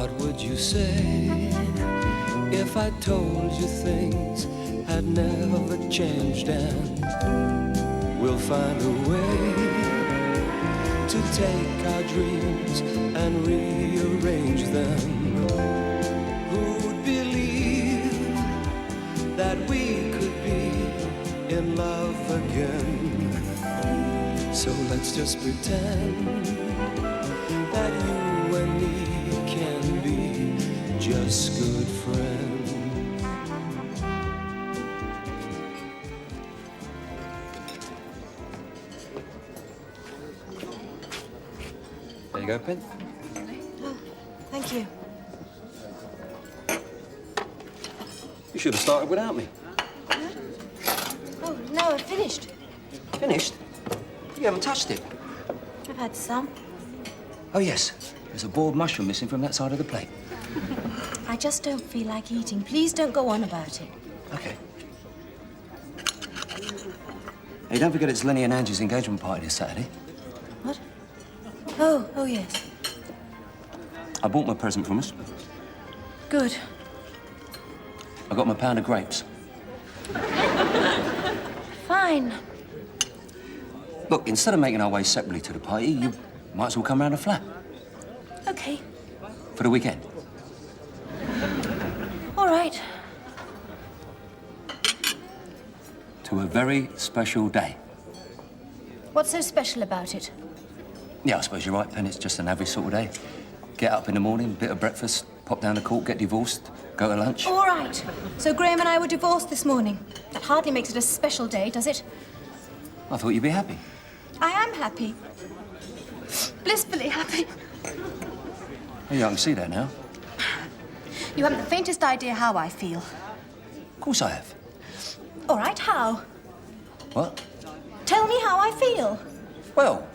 What would you say if I told you things had never changed and we'll find a way to take our dreams and rearrange them? Who'd believe that we could be in love again? So let's just pretend that you and me can be just good friends. There you go, Pin. Oh, thank you. You should have started without me. Huh? Oh, no, I've finished. Finished? You haven't touched it. I've had some. Oh, yes. There's a boiled mushroom missing from that side of the plate. I just don't feel like eating. Please don't go on about it. Okay. Hey, don't forget it's Lenny and Angie's engagement party this Saturday. What? Oh, yes. I bought my present from us. Good. I got my pound of grapes. Fine. Look, instead of making our way separately to the party, you might as well come round the flat. Okay. For the weekend. All right. To a very special day. What's so special about it? Yeah, I suppose you're right, Pen. It's just an average sort of day. Get up in the morning, bit of breakfast, pop down to court, get divorced, go to lunch. All right. So Graham and I were divorced this morning. That hardly makes it a special day, does it? I thought you'd be happy. I am happy. Blissfully happy. Oh, yeah, I can see that now. You haven't the faintest idea how I feel. Of course I have. All right, how? What? Tell me how I feel. Well,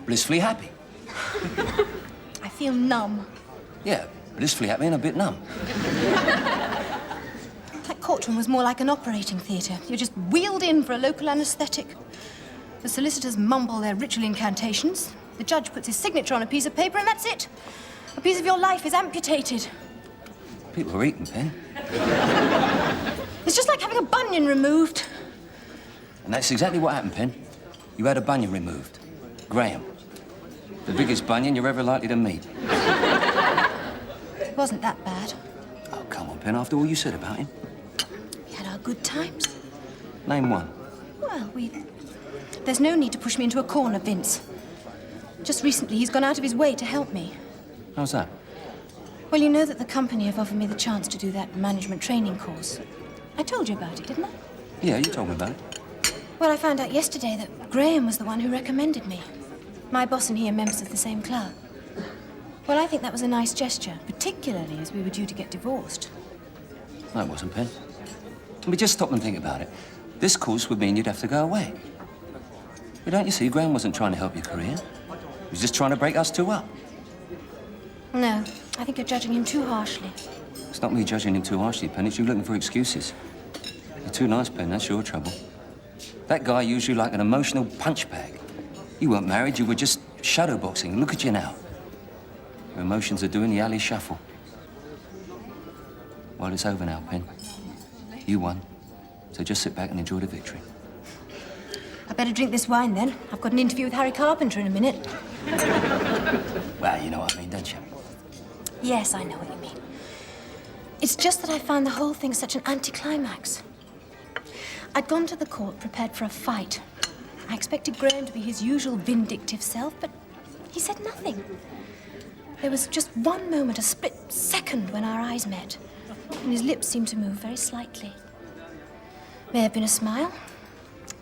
blissfully happy. I feel numb. Yeah, blissfully happy and a bit numb. That courtroom was more like an operating theatre. You're just wheeled in for a local anaesthetic. The solicitors mumble their ritual incantations. The judge puts his signature on a piece of paper, and that's it. A piece of your life is amputated. People are eating, Pen. It's just like having a bunion removed. And that's exactly what happened, Pen. You had a bunion removed. Graham. The biggest bunion you're ever likely to meet. It wasn't that bad. Oh, come on, Pen, after all you said about him. We had our good times. Name one. Well, there's no need to push me into a corner, Vince. Just recently, he's gone out of his way to help me. How's that? Well, you know that the company have offered me the chance to do that management training course. I told you about it, didn't I? Yeah, you told me about it. Well, I found out yesterday that Graham was the one who recommended me. My boss and he are members of the same club. Well, I think that was a nice gesture, particularly as we were due to get divorced. No, it wasn't, Pen. Let me just stop and think about it. This course would mean you'd have to go away. But don't you see, Graham wasn't trying to help your career. He was just trying to break us two up. No, I think you're judging him too harshly. It's not me judging him too harshly, Pen. It's you looking for excuses. You're too nice, Pen. That's your trouble. That guy used you like an emotional punch bag. You weren't married. You were just shadowboxing. Look at you now. Your emotions are doing the alley shuffle. Well, it's over now, Pen. You won. So just sit back and enjoy the victory. I better drink this wine, then. I've got an interview with Harry Carpenter in a minute. Well, you know what I mean, don't you? Yes, I know what you mean. It's just that I found the whole thing such an anticlimax. I'd gone to the court prepared for a fight. I expected Graham to be his usual vindictive self, but he said nothing. There was just one moment, a split second, when our eyes met, and his lips seemed to move very slightly. May have been a smile.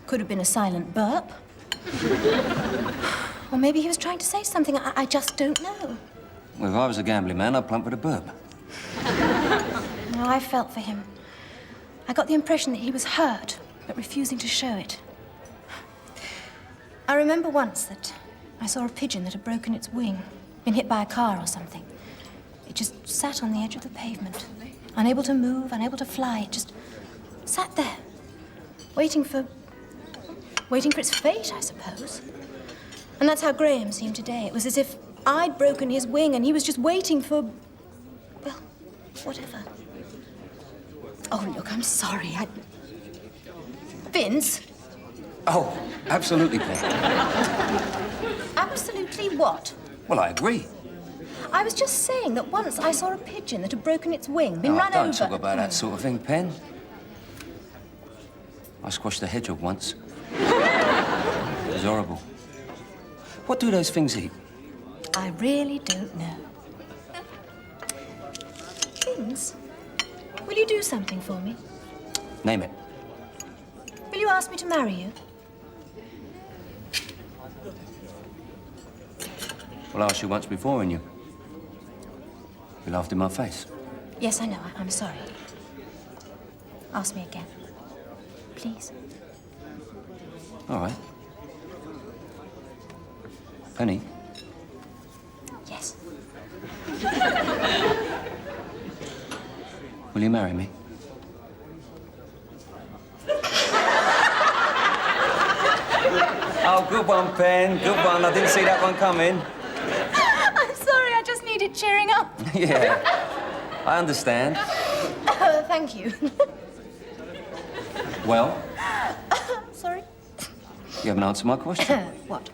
Could have been a silent burp. Or maybe he was trying to say something. I just don't know. Well, if I was a gambling man, I'd plump with a burp. No, I felt for him. I got the impression that he was hurt, but refusing to show it. I remember once that I saw a pigeon that had broken its wing, been hit by a car or something. It just sat on the edge of the pavement, unable to move, unable to fly. It just sat there, waiting for its fate, I suppose. And that's how Graham seemed today. It was as if I'd broken his wing and he was just waiting for Whatever. Oh, look, I'm sorry. Vince? Oh, absolutely, Pen. Absolutely what? Well, I agree. I was just saying that once I saw a pigeon that had broken its wing, been run don't over. talk about that sort of thing, Pen. I squashed a hedgehog once. It was horrible. What do those things eat? I really don't know. Vince, will you do something for me? Name it. Will you ask me to marry you? Well, I asked you once before, and you laughed in my face. Yes, I know. I'm sorry. Ask me again. Please. All right. Penny, Yes. will you marry me? Oh, good one, Pen. Good one. I didn't see that one coming. I'm sorry. I just needed cheering up. Yeah, I understand. Thank you. Well, Sorry? you haven't answered my question. What?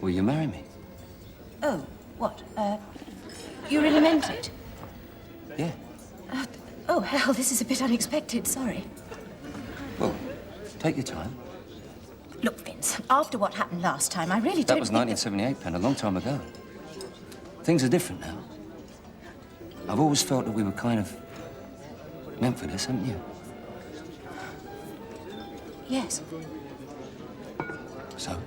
Will you marry me? Oh, what? You really meant it? Yeah. Oh, hell, this is a bit unexpected. Sorry. Well, take your time. Look, Vince, after what happened last time, I really don't That was think 1978, Pen, a long time ago. Things are different now. I've always felt that we were kind of meant for this, haven't you? Yes. So?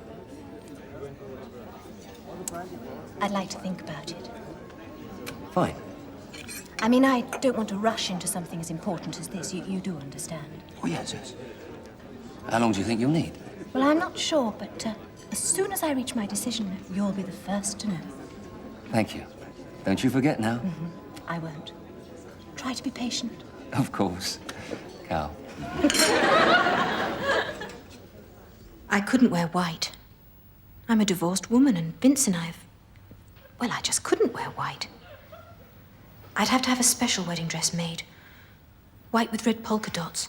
I'd like to think about it. Fine. I mean, I don't want to rush into something as important as this. You do understand. Oh, yes, yes. How long do you think you'll need? Well, I'm not sure, but as soon as I reach my decision, you'll be the first to know. Thank you. Don't you forget now. I won't. Try to be patient. Of course. Cal. I couldn't wear white. I'm a divorced woman, and Vince and well, I just couldn't wear white. I'd have to have a special wedding dress made. White with red polka dots.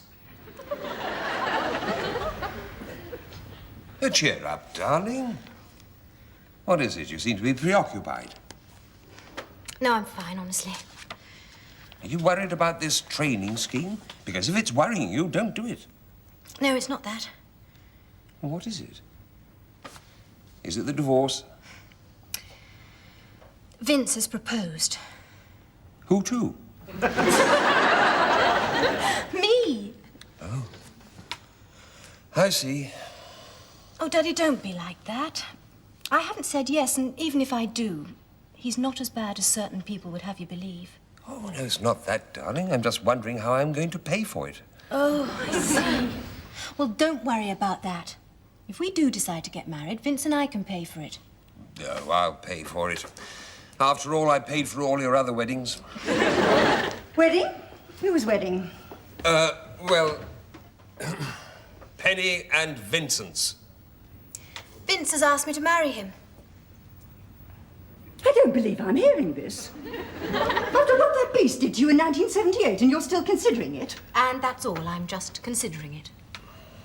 Cheer up, darling. What is it? You seem to be preoccupied. No, I'm fine, honestly. Are you worried about this training scheme? Because if it's worrying you, don't do it. No, it's not that. Well, what is it? Is it the divorce? Vince has proposed. Who to? Me! Oh. I see. Oh, Daddy, don't be like that. I haven't said yes, and even if I do, he's not as bad as certain people would have you believe. Oh, no, it's not that, darling. I'm just wondering how I'm going to pay for it. Oh, I see. Well, don't worry about that. If we do decide to get married, Vince and I can pay for it. Oh, I'll pay for it. After all, I paid for all your other weddings. Wedding? Whose wedding? Well, Penny and Vincent's. Vince has asked me to marry him. I don't believe I'm hearing this. After what that beast did to you in 1978, and you're still considering it? And that's all. I'm just considering it.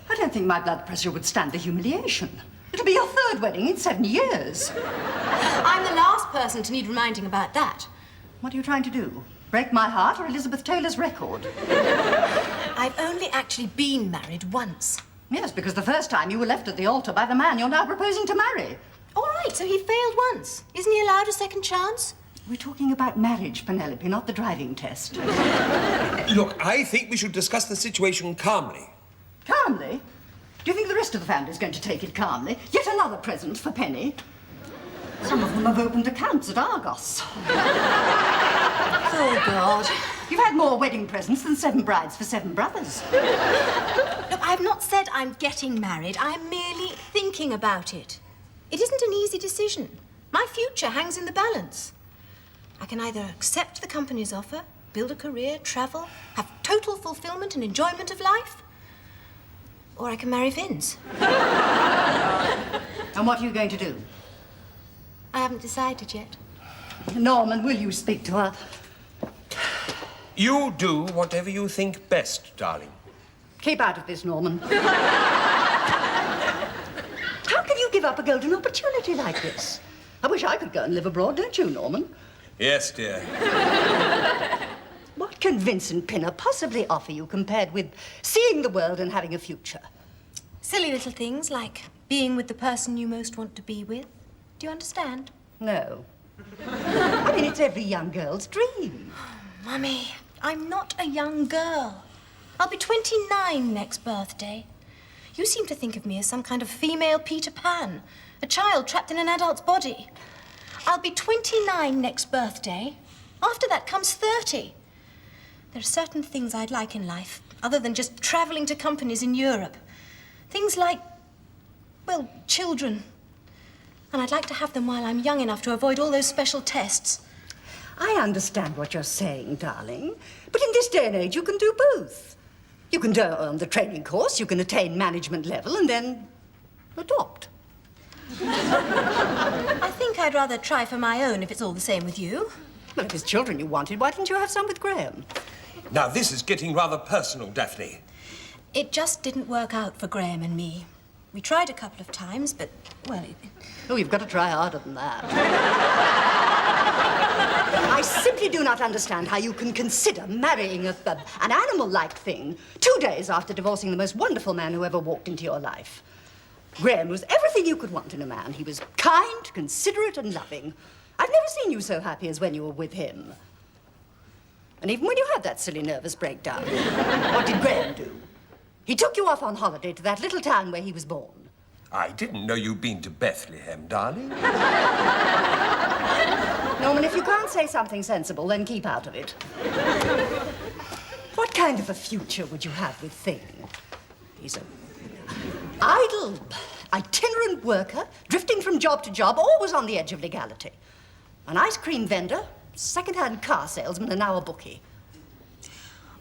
I don't think my blood pressure would stand the humiliation. It'll be your third wedding in 7 years. I'm the last person to need reminding about that. What are you trying to do? Break my heart or Elizabeth Taylor's record? I've only actually been married once. Yes, because the first time you were left at the altar by the man you're now proposing to marry. All right, so he failed once. Isn't he allowed a second chance? We're talking about marriage, Penelope, not the driving test. Look, I think we should discuss the situation calmly. Calmly? Do you think the rest of the family's going to take it calmly? Yet another present for Penny. Some of them have opened accounts at Argos. Oh, God. You've had more wedding presents than 7 brides for 7 brothers. Look, I've not said I'm getting married. I'm merely thinking about it. It isn't an easy decision. My future hangs in the balance. I can either accept the company's offer, build a career, travel, have total fulfillment and enjoyment of life, or I can marry Vince. And what are you going to do? I haven't decided yet. Norman, will you speak to her? You do whatever you think best, darling. Keep out of this, Norman. How can you give up a golden opportunity like this? I wish I could go and live abroad, don't you, Norman? Yes, dear. What can Vincent Pinner possibly offer you compared with seeing the world and having a future? Silly little things like being with the person you most want to be with. Do you understand? No. I mean, it's every young girl's dream. Mummy, I'm not a young girl. I'll be 29 next birthday. You seem to think of me as some kind of female Peter Pan, a child trapped in an adult's body. I'll be 29 next birthday. After that comes 30. There are certain things I'd like in life, other than just traveling to companies in Europe. Things like, well, children. And I'd like to have them while I'm young enough to avoid all those special tests. I understand what you're saying, darling. But in this day and age, you can do both. You can go on the training course, you can attain management level, and then adopt. I think I'd rather try for my own if it's all the same with you. Well, if it's children you wanted, why didn't you have some with Graham? Now, this is getting rather personal, Daphne. It just didn't work out for Graham and me. We tried a couple of times, but, well, Oh, you've got to try harder than that. I simply do not understand how you can consider marrying an animal-like thing 2 days after divorcing the most wonderful man who ever walked into your life. Graham was everything you could want in a man. He was kind, considerate, and loving. I've never seen you so happy as when you were with him. And even when you had that silly nervous breakdown, what did Graham do? He took you off on holiday to that little town where he was born. I didn't know you'd been to Bethlehem, darling. Norman, if you can't say something sensible, then keep out of it. What kind of a future would you have with Thing? He's an idle, itinerant worker, drifting from job to job, always on the edge of legality. An ice cream vendor, second-hand car salesman, and now a bookie.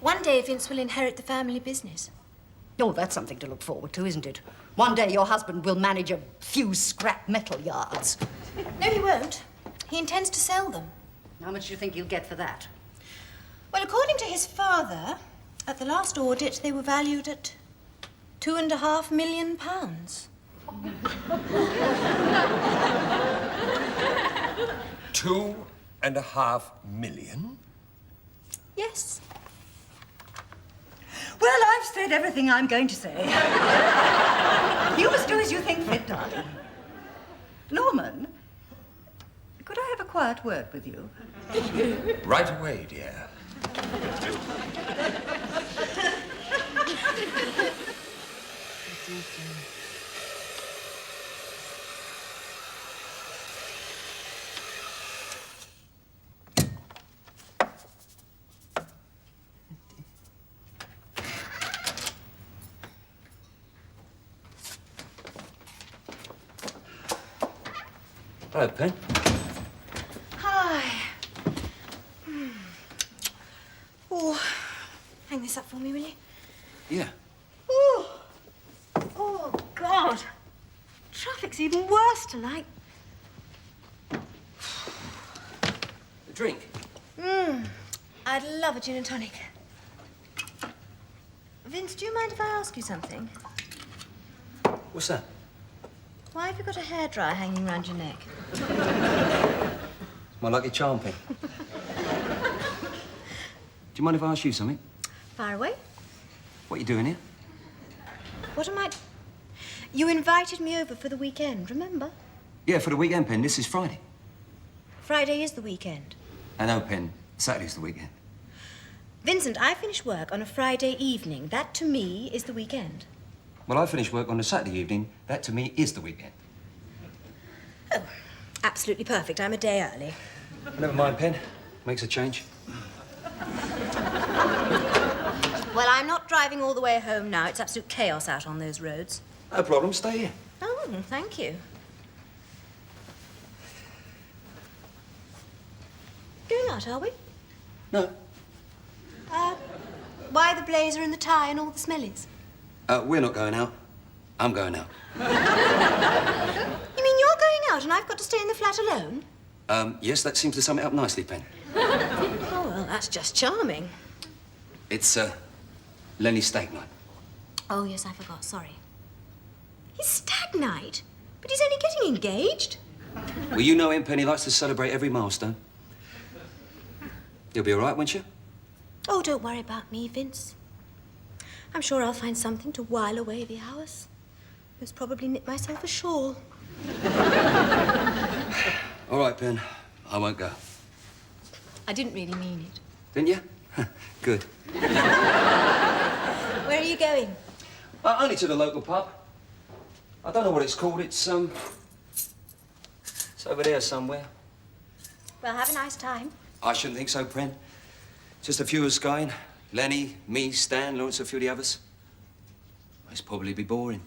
one day Vince will inherit the family business. Oh, that's something to look forward to, isn't it? One day your husband will manage a few scrap metal yards. No, he won't. He intends to sell them. How much do you think he'll get for that? Well, according to his father, at the last audit, they were valued at £2.5 million. $2.5 million? Yes. Well, I've said everything I'm going to say. You must do as you think fit, darling. Norman, could I have a quiet word with you? Right away, dear. Hello, Pen. Hi. Oh, hang this up for me, will you? Yeah. Oh, God. Traffic's even worse tonight. A drink? I'd love a gin and tonic. Vince, do you mind if I ask you something? What's that? Why have you got a hairdryer hanging around your neck? My lucky charm, Pen. Do you mind if I ask you something? Fire away. What are you doing here? What am I... You invited me over for the weekend, remember? Yeah, for the weekend, Pen. This is Friday. Friday is the weekend. I know, Pen. Saturday's the weekend. Vincent, I finish work on a Friday evening. That, to me, is the weekend. Well, I finish work on a Saturday evening. That, to me, is the weekend. Oh, absolutely perfect. I'm a day early. Never mind, Pen. Makes a change. Well, I'm not driving all the way home now. It's absolute chaos out on those roads. No problem. Stay here. Oh, thank you. Going out, are we? No. Why the blazer and the tie and all the smellies? We're not going out. I'm going out. You mean you're going out and I've got to stay in the flat alone? Yes, that seems to sum it up nicely, Pen. Oh, well, that's just charming. It's, Lenny's steak night. Oh, yes, I forgot. Sorry. His stag night? But he's only getting engaged. Well, you know him, Penny likes to celebrate every milestone. You'll be all right, won't you? Oh, don't worry about me, Vince. I'm sure I'll find something to while away the hours. Most probably knit myself a shawl. All right, Pen. I won't go. I didn't really mean it. Didn't you? Good. Where are you going? Only to the local pub. I don't know what it's called. It's over there somewhere. Well, have a nice time. I shouldn't think so, Pen. Just a few of us going. Lenny, me, Stan, Lawrence, a few of the others. It's probably be boring.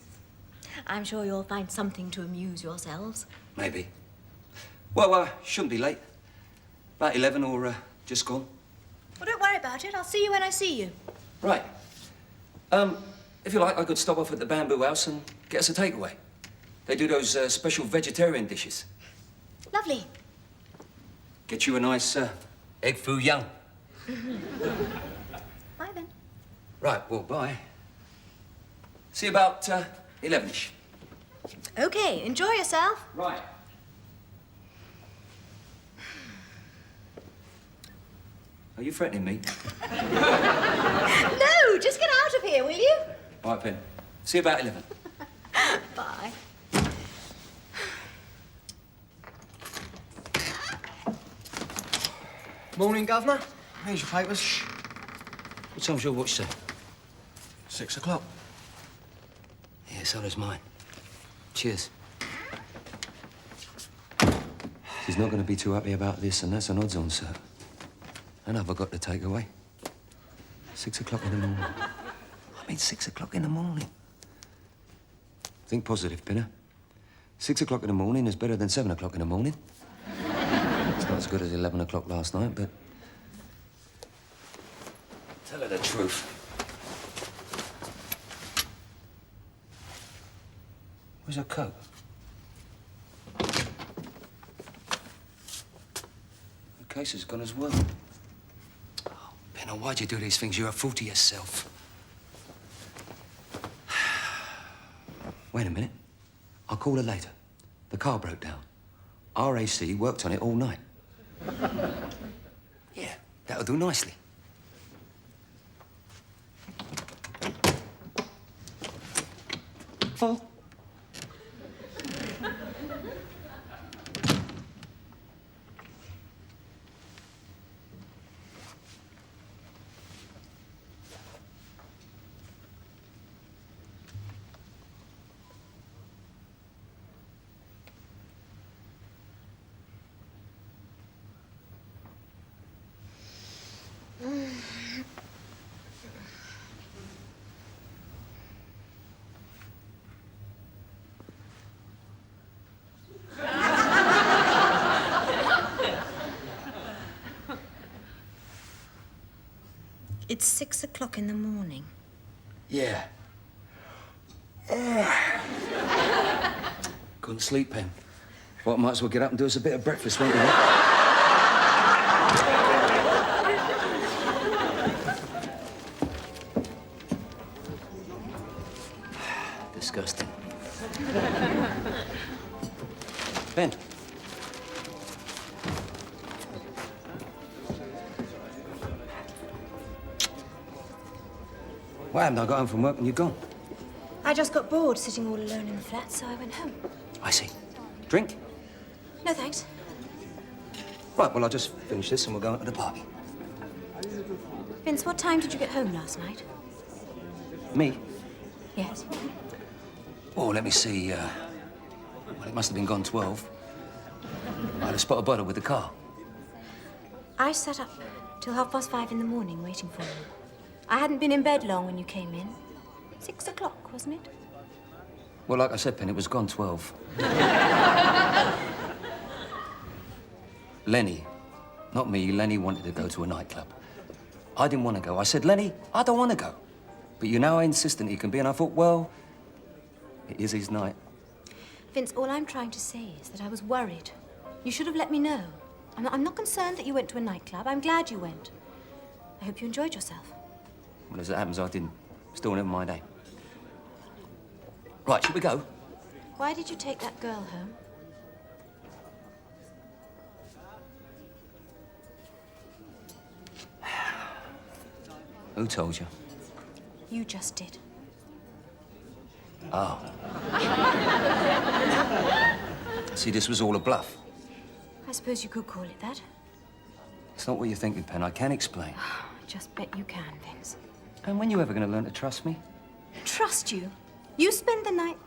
I'm sure you'll find something to amuse yourselves. Maybe. Well, shouldn't be late. About 11 or just gone. Well, don't worry about it. I'll see you when I see you. Right. If you like, I could stop off at the Bamboo House and get us a takeaway. They do those special vegetarian dishes. Lovely. Get you a nice egg foo young. Bye, then. Right, well, bye. See you about 11ish. Okay, enjoy yourself. Right. Are you threatening me? No, just get out of here, will you? All right, Pen. See you about 11. Bye. Morning, Governor. Here's your papers. What time's your watch say? 6 o'clock. Yeah, so does mine. Cheers. She's not going to be too happy about this, and that's an odds-on, sir. And have I got to take away? 6 o'clock in the morning. I mean, 6 o'clock in the morning. Think positive, Pinner. 6 o'clock in the morning is better than 7 o'clock in the morning. It's not as good as 11 o'clock last night, but... Tell her the truth. Where's her coat? The case has gone as well. Oh, Pinner, why'd you do these things? You're a fool to yourself. Wait a minute. I'll call her later. The car broke down. RAC worked on it all night. Yeah, that'll do nicely. Full. It's 6 o'clock in the morning. Yeah. Couldn't sleep, Pen. Well, might as well get up and do us a bit of breakfast, won't we? Disgusting. Ben. What happened? I got home from work and you're gone. I just got bored sitting all alone in the flat, so I went home. I see. Drink? No, thanks. Right, well, I'll just finish this and we'll go out to the party. Vince, what time did you get home last night? Me? Yes. Oh, let me see. Well, it must have been gone 12. I had a spot of butter with the car. I sat up till 5:30 in the morning waiting for you. I hadn't been in bed long when you came in. 6 o'clock, wasn't it? Well, like I said, Pen, it was gone 12. Lenny, not me, Lenny wanted to go to a nightclub. I didn't want to go. I said, Lenny, I don't want to go. But you're now insistent he can be, and I thought, well, it is his night. Vince, all I'm trying to say is that I was worried. You should have let me know. I'm not concerned that you went to a nightclub. I'm glad you went. I hope you enjoyed yourself. Well, as it happens, I didn't. Still, never mind, eh? Right, shall we go? Why did you take that girl home? Who told you? You just did. Oh. See, this was all a bluff. I suppose you could call it that. It's not what you're thinking, Pen. I can explain. I just bet you can, Vince. And when you ever going to learn to trust me? Trust you? You spend the night...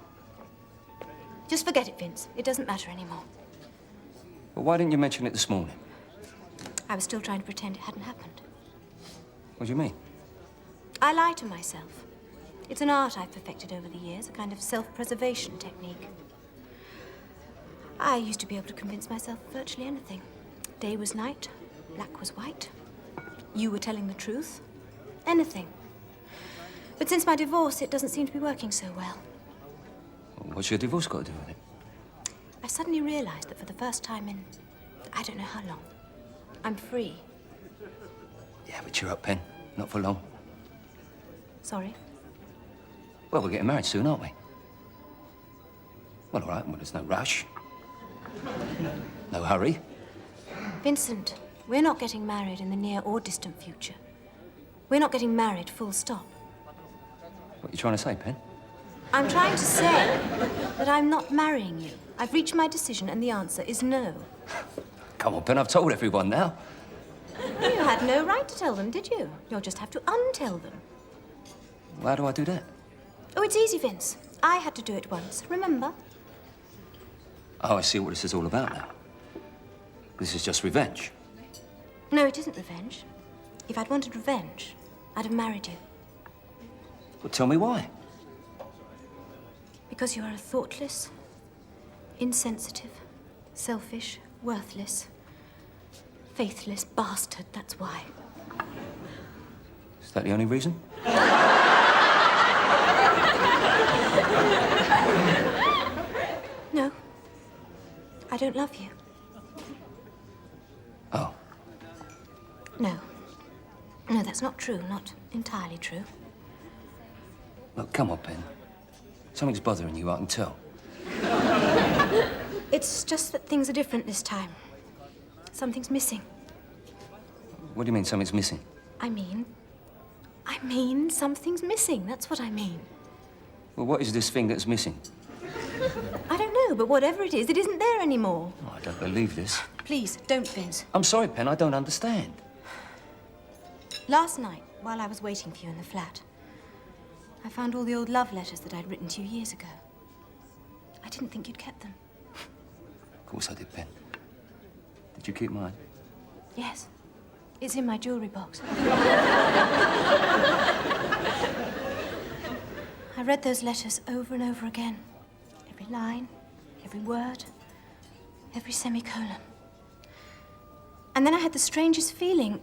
Just forget it, Vince. It doesn't matter anymore. Well, why didn't you mention it this morning? I was still trying to pretend it hadn't happened. What do you mean? I lie to myself. It's an art I've perfected over the years, a kind of self-preservation technique. I used to be able to convince myself of virtually anything. Day was night, black was white. You were telling the truth. Anything. But since my divorce, it doesn't seem to be working so well. What's your divorce got to do with it? I suddenly realized that for the first time in I don't know how long, I'm free. Yeah, but cheer up, Pen. Not for long. Sorry? Well, we're getting married soon, aren't we? Well, all right. Well, there's no rush. No hurry. Vincent, we're not getting married in the near or distant future. We're not getting married, full stop. What are you trying to say, Pen? I'm trying to say that I'm not marrying you. I've reached my decision, and the answer is no. Come on, Pen. I've told everyone now. You had no right to tell them, did you? You'll just have to untell them. How do I do that? Oh, it's easy, Vince. I had to do it once, remember? Oh, I see what this is all about now. This is just revenge. No, it isn't revenge. If I'd wanted revenge, I'd have married you. Well, tell me why. Because you are a thoughtless, insensitive, selfish, worthless, faithless bastard, that's why. Is that the only reason? No. I don't love you. Oh. No. No, that's not true. Not entirely true. Look, come on, Pen. Something's bothering you, I can tell. It's just that things are different this time. Something's missing. What do you mean, something's missing? I mean, something's missing. That's what I mean. Well, what is this thing that's missing? I don't know, but whatever it isn't there anymore. Oh, I don't believe this. Please, don't, Vince. I'm sorry, Pen, I don't understand. Last night, while I was waiting for you in the flat, I found all the old love letters that I'd written to you years ago. I didn't think you'd kept them. Of course I did, Pen. Did you keep mine? Yes. It's in my jewelry box. I read those letters over and over again. Every line, every word, every semicolon. And then I had the strangest feeling,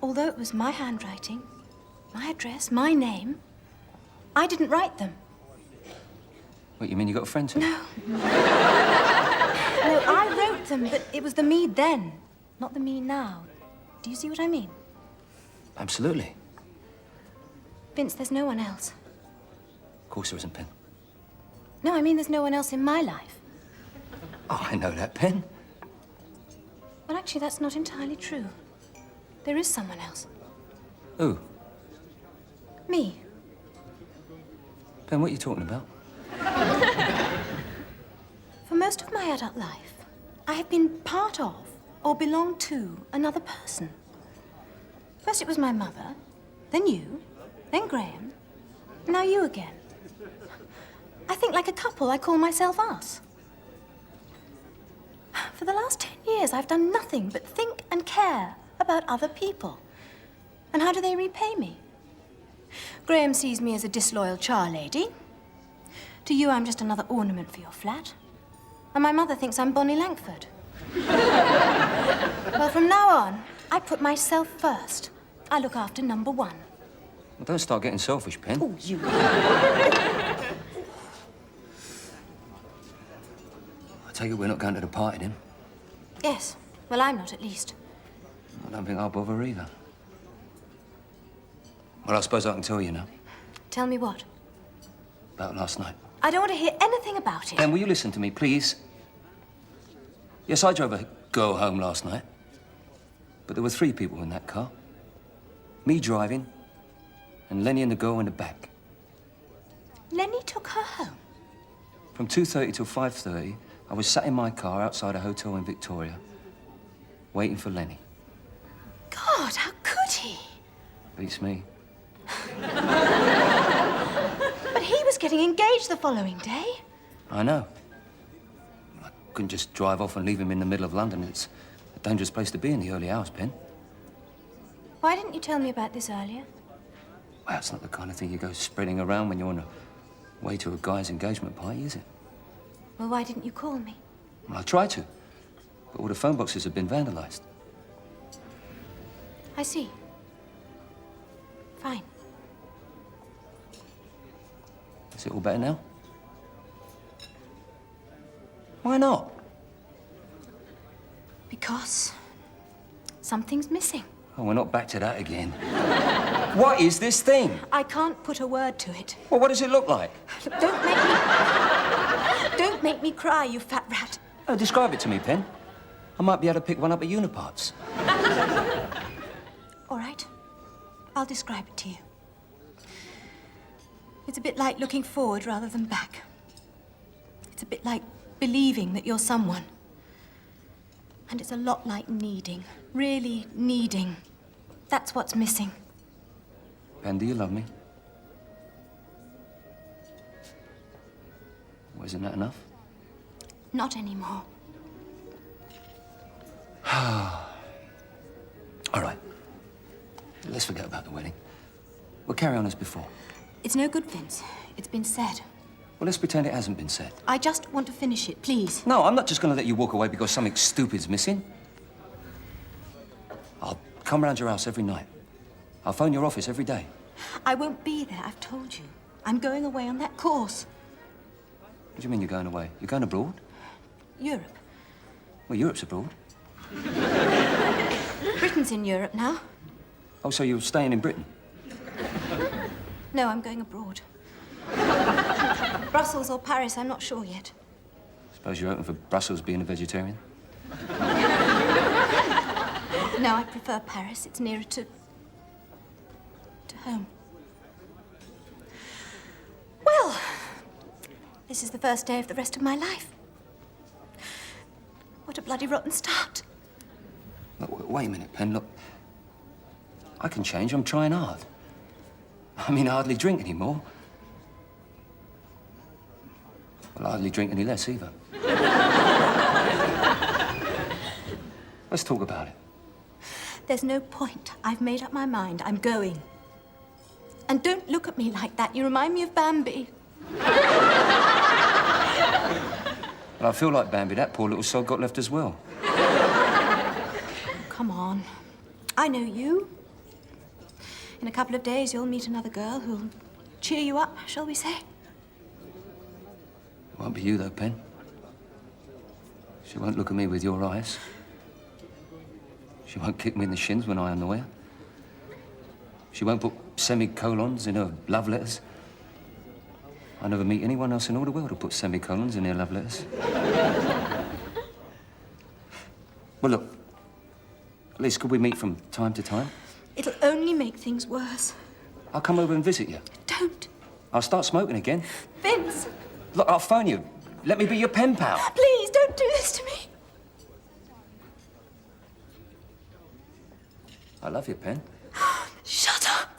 although it was my handwriting, my address, my name, I didn't write them. What, you mean you got a friend too? No. No, I wrote them, but it was the me then, not the me now. Do you see what I mean? Absolutely. Vince, there's no one else. Of course there isn't, Pen. No, I mean there's no one else in my life. Oh, I know that, Pen. Well, actually, that's not entirely true. There is someone else. Who? Me. Pen, what are you talking about? For most of my adult life, I have been part of or belonged to another person. First it was my mother, then you, then Graham, now you again. I think like a couple, I call myself us. For the last 10 years, I've done nothing but think and care about other people. And how do they repay me? Graham sees me as a disloyal char lady. To you, I'm just another ornament for your flat. And my mother thinks I'm Bonnie Langford. Well, from now on, I put myself first. I look after number one. Well, don't start getting selfish, Pen. Oh, you. I take it we're not going to the party, then? Yes. Well, I'm not, at least. I don't think I'll bother either. Well, I suppose I can tell you now. Tell me what? About last night. I don't want to hear anything about it. Ben, will you listen to me, please? Yes, I drove a girl home last night. But there were 3 people in that car. Me driving, and Lenny and the girl in the back. Lenny took her home. From 2:30 till 5:30, I was sat in my car outside a hotel in Victoria, waiting for Lenny. God, how could he? Beats me. But he was getting engaged the following day. I know. I couldn't just drive off and leave him in the middle of London. It's a dangerous place to be in the early hours, Pen. Why didn't you tell me about this earlier? Well, it's not the kind of thing you go spreading around when you're on the way to a guy's engagement party, is it? Well, why didn't you call me? Well, I tried to, but all the phone boxes have been vandalized. I see. Fine. Is it all better now? Why not? Because something's missing. Oh, we're not back to that again. What is this thing? I can't put a word to it. Well, what does it look like? Look, don't make me cry, you fat rat. Oh, describe it to me, Pen. I might be able to pick one up at Uniparts. All right. I'll describe it to you. It's a bit like looking forward rather than back. It's a bit like believing that you're someone. And it's a lot like needing, really needing. That's what's missing. Pen, do you love me? Well, isn't that enough? Not anymore. All right. Let's forget about the wedding. We'll carry on as before. It's no good, Vince. It's been said. Well, let's pretend it hasn't been said. I just want to finish it, please. No, I'm not just going to let you walk away because something stupid's missing. I'll come round your house every night. I'll phone your office every day. I won't be there, I've told you. I'm going away on that course. What do you mean you're going away? You're going abroad? Europe. Well, Europe's abroad. Britain's in Europe now. Oh, so you're staying in Britain? No, I'm going abroad. Brussels or Paris, I'm not sure yet. Suppose you're open for Brussels being a vegetarian? No, I prefer Paris. It's nearer to home. Well, this is the first day of the rest of my life. What a bloody rotten start. Look, wait a minute, Pen. Look, I can change. I'm trying hard. I mean, I hardly drink anymore. Well, I hardly drink any less either. Let's talk about it. There's no point. I've made up my mind. I'm going. And don't look at me like that. You remind me of Bambi. Well, I feel like Bambi. That poor little sod got left as well. Come on. I know you. In a couple of days, you'll meet another girl who'll cheer you up, shall we say? It won't be you, though, Pen. She won't look at me with your eyes. She won't kick me in the shins when I unaware. She won't put semicolons in her love letters. I never meet anyone else in all the world who puts semicolons in their love letters. Well, look. At least could we meet from time to time? It'll only make things worse. I'll come over and visit you. Don't. I'll start smoking again. Vince, Look, I'll phone you. Let me be your pen pal. please don't do this to me. I love you, Pen. Shut up.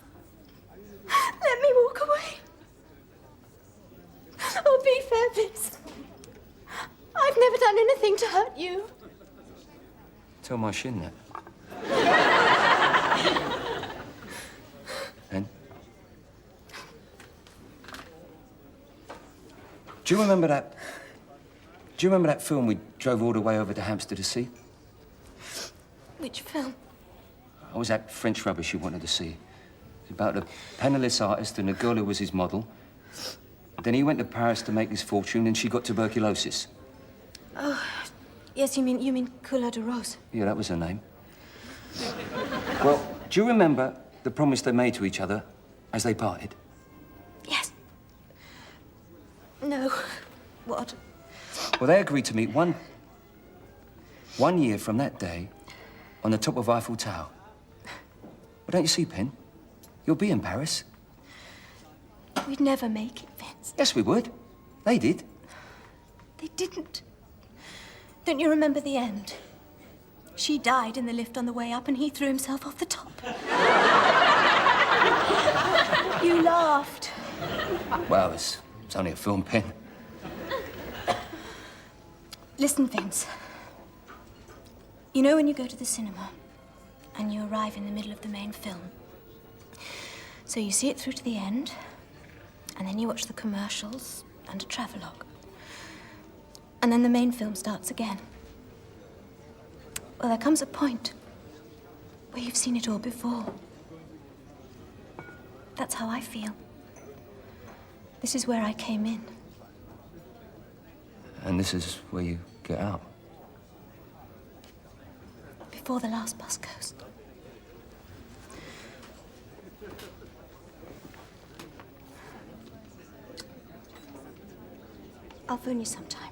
Let me walk away. Oh, be fair, Vince. I've never done anything to hurt you. Tell my shin that. Pen? Do you remember that film we drove all the way over to Hampstead to see? Which film? What was that French rubbish you wanted to see? It's about a penniless artist and a girl who was his model. Then he went to Paris to make his fortune and she got tuberculosis. Oh, yes, you mean Couleur de Rose. Yeah, that was her name. Well, do you remember the promise they made to each other as they parted? Yes. No. What? Well, they agreed to meet one year from that day on the top of Eiffel Tower. Well, don't you see, Pen? You'll be in Paris. We'd never make it, Vince. Yes, we would. They did. They didn't. Don't you remember the end? She died in the lift on the way up, and he threw himself off the top. You laughed. Well, it's only a film, Pen. Listen, Vince. You know when you go to the cinema and you arrive in the middle of the main film? So you see it through to the end, and then you watch the commercials and a travelogue. And then the main film starts again. Well, there comes a point where you've seen it all before. That's how I feel. This is where I came in. And this is where you get out. Before the last bus goes. I'll phone you sometime.